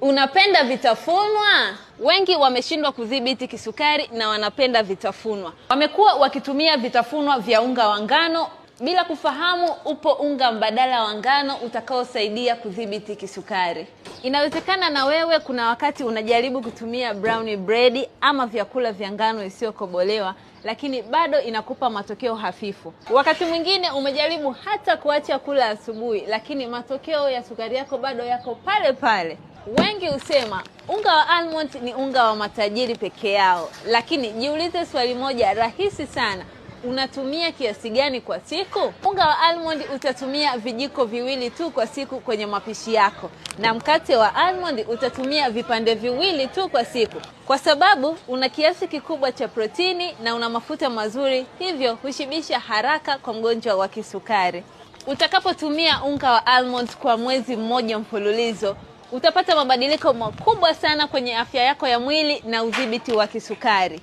Unapenda vitafunwa? Wengi wameshindwa kudhibiti kisukari na wanapenda vitafunwa. Wamekuwa wakitumia vitafunwa vya unga wa ngano bila kufahamu upo unga mbadala wa ngano utakaosaidia kudhibiti kisukari. Inawezekana na wewe kuna wakati unajaribu kutumia brownie bread ama vyakula vya ngano isiyokobolewa, lakini bado inakupa matokeo hafifu. Wakati mwingine umejaribu hata kuacha kula asubuhi, lakini matokeo ya sukari yako bado yako pale pale. Wengi husema unga wa almond ni unga wa matajiri peke yao, lakini jiulize swali moja rahisi sana. Unatumia kiasi gani kwa siku? Unga wa almond utatumia vijiko viwili tu kwa siku kwenye mapishi yako, na mkate wa almond utatumia vipande viwili tu kwa siku, kwa sababu una kiasi kikubwa cha protini na una mafuta mazuri, hivyo hushibisha haraka kwa mgonjwa wa kisukari. Utakapotumia unga wa almond kwa mwezi mmoja mfululizo, utapata mabadiliko makubwa sana kwenye afya yako ya mwili na udhibiti wa kisukari.